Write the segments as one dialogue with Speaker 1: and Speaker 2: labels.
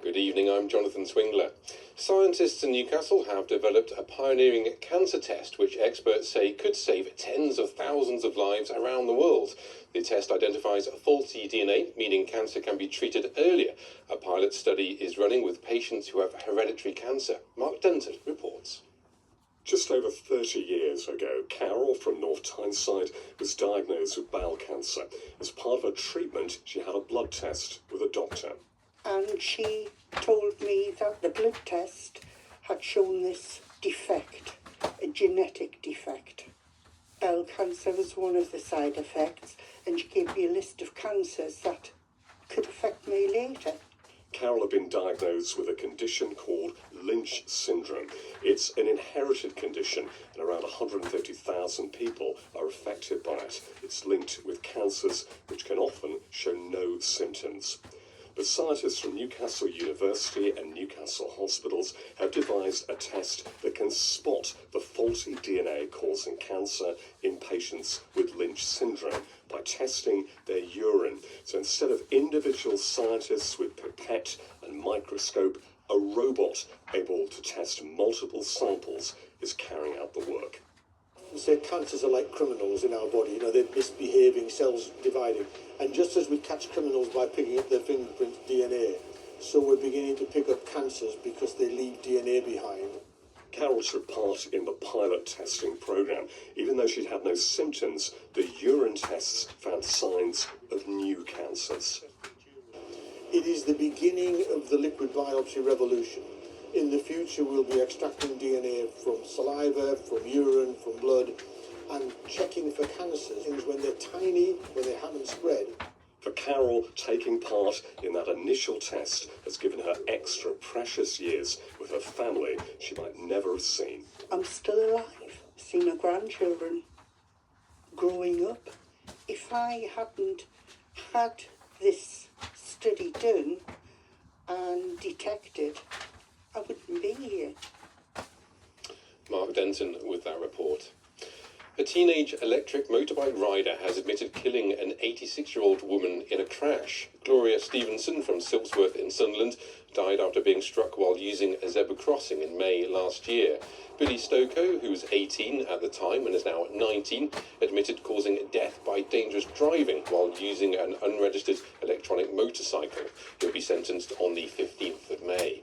Speaker 1: Good evening, I'm Jonathan Swingler. Scientists in Newcastle have developed a pioneering cancer test which experts say could save tens of thousands of lives around the world. The test identifies faulty DNA, meaning cancer can be treated earlier. A pilot study is running with patients who have hereditary cancer. Mark Denton reports.
Speaker 2: Just over 30 years ago, Carol from North Tyneside was diagnosed with bowel cancer. As part of her treatment, she had a blood test with a doctor.
Speaker 3: And she told me that the blood test had shown this defect, a genetic defect. Bowel cancer was one of the side effects, and she gave me a list of cancers that could affect me later.
Speaker 2: Carol had been diagnosed with a condition called Lynch syndrome. It's an inherited condition, and around 150,000 people are affected by it. It's linked with cancers which can often show no symptoms. But scientists from Newcastle University and Newcastle hospitals have devised a test that can spot the faulty DNA causing cancer in patients with Lynch syndrome by testing their urine. So instead of individual scientists with pipette and microscope, a robot able to test multiple samples is carrying out the work.
Speaker 4: We say cancers are like criminals in our body, they're misbehaving, cells dividing. And just as we catch criminals by picking up their fingerprint DNA, so we're beginning to pick up cancers because they leave DNA behind.
Speaker 2: Carol took part in the pilot testing program. Even though she'd had no symptoms, the urine tests found signs of new cancers.
Speaker 4: It is the beginning of the liquid biopsy revolution. In the future, we'll be extracting DNA from saliva, from urine, from blood, and checking for cancers when they're tiny, when they haven't spread.
Speaker 2: For Carol, taking part in that initial test has given her extra precious years with her family she might never have seen.
Speaker 3: I'm still alive, see my grandchildren growing up. If I hadn't had this study done and detected, I wouldn't be here.
Speaker 1: Mark Denton with that report. A teenage electric motorbike rider has admitted killing an 86-year-old woman in a crash. Gloria Stevenson from Silksworth in Sunderland died after being struck while using a zebra crossing in May last year. Billy Stokoe, who was 18 at the time and is now 19, admitted causing death by dangerous driving while using an unregistered electronic motorcycle. He'll be sentenced on the 15th of May.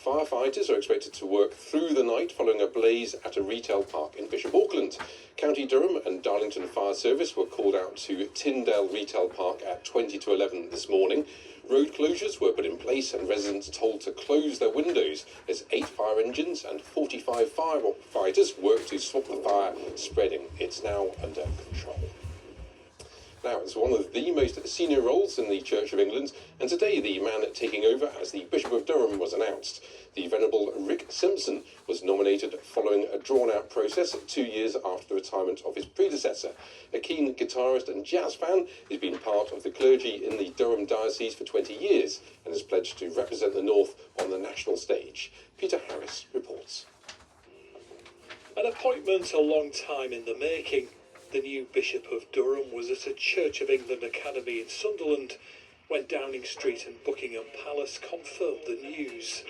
Speaker 1: Firefighters are expected to work through the night following a blaze at a retail park in Bishop Auckland. County Durham and Darlington Fire Service were called out to Tyndale Retail Park at 20 to 11 this morning. Road closures were put in place and residents told to close their windows as 8 fire engines and 45 firefighters worked to stop the fire spreading. It's now under control. Now, it's one of the most senior roles in the Church of England, and today the man taking over as the Bishop of Durham was announced. The Venerable Rick Simpson was nominated following a drawn-out process 2 years after the retirement of his predecessor. A keen guitarist and jazz fan, he's been part of the clergy in the Durham Diocese for 20 years and has pledged to represent the North on the national stage. Peter Harris reports.
Speaker 5: An appointment a long time in the making. The new Bishop of Durham was at a Church of England academy in Sunderland when Downing Street and Buckingham Palace confirmed the news.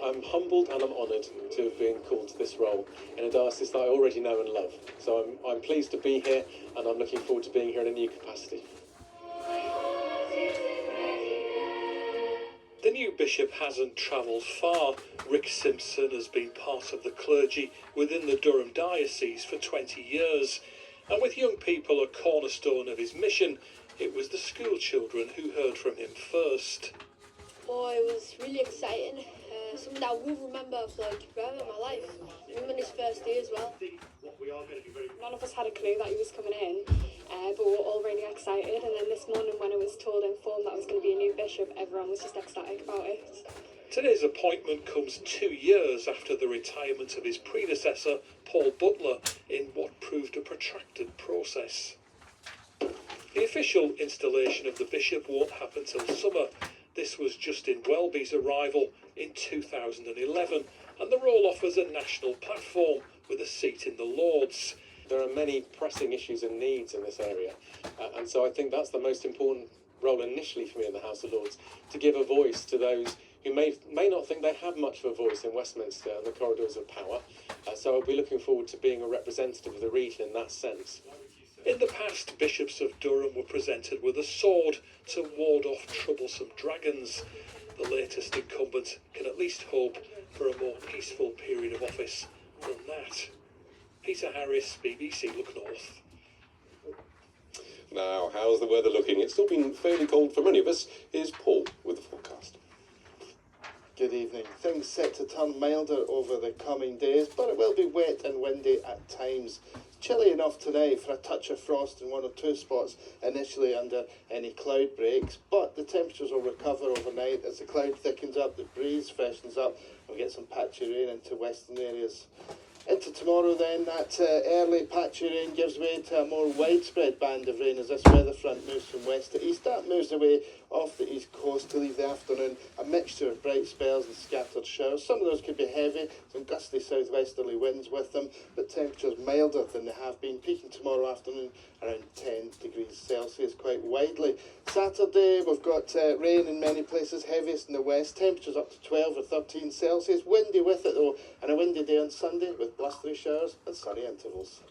Speaker 6: I'm humbled and I'm honoured to have been called to this role in a diocese that I already know and love. So I'm pleased to be here, and I'm looking forward to being here in a new capacity.
Speaker 5: The new bishop hasn't travelled far. Rick Simpson has been part of the clergy within the Durham Diocese for 20 years. And with young people a cornerstone of his mission, it was the school children who heard from him first.
Speaker 7: Oh, it was really exciting. Something that I will remember for forever in my life. Even his first day as well.
Speaker 8: None of us had a clue that he was coming in, but we were all really excited. And then this morning when I was informed that I was going to be a new bishop, everyone was just ecstatic about it.
Speaker 5: Today's appointment comes 2 years after the retirement of his predecessor, Paul Butler, in what proved a protracted process. The official installation of the bishop won't happen till summer. This was Justin Welby's arrival in 2011, and the role offers a national platform with a seat in the Lords.
Speaker 6: There are many pressing issues and needs in this area, and so I think that's the most important role initially for me in the House of Lords, to give a voice to those who may not think they have much of a voice in Westminster and the corridors of power. So I'll be looking forward to being a representative of the region in that sense.
Speaker 5: In the past, bishops of Durham were presented with a sword to ward off troublesome dragons. The latest incumbent can at least hope for a more peaceful period of office than that. Peter Harris, BBC Look North.
Speaker 1: Now, how's the weather looking? It's still been fairly cold for many of us. Here's Paul with the forecast.
Speaker 9: Good evening. Things set to turn milder over the coming days, but it will be wet and windy at times. Chilly enough tonight for a touch of frost in one or two spots initially under any cloud breaks, but the temperatures will recover overnight as the cloud thickens up, the breeze freshens up, and we get some patchy rain into western areas. Into tomorrow then, that early patchy rain gives way to a more widespread band of rain as this weather front moves from west to east. That moves away off the east coast to leave the afternoon a mixture of bright spells and scattered showers. Some of those could be heavy, some gusty southwesterly winds with them, but temperatures milder than they have been, peaking tomorrow afternoon around 10 degrees Celsius quite widely. Saturday we've got rain in many places, heaviest in the west, temperatures up to 12 or 13 Celsius, windy with it though, and a windy day on Sunday with blustery showers and sunny intervals.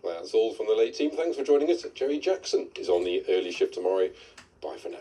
Speaker 1: That's all from the late team. Thanks for joining us. Jerry Jackson is on the early shift tomorrow. Bye for now.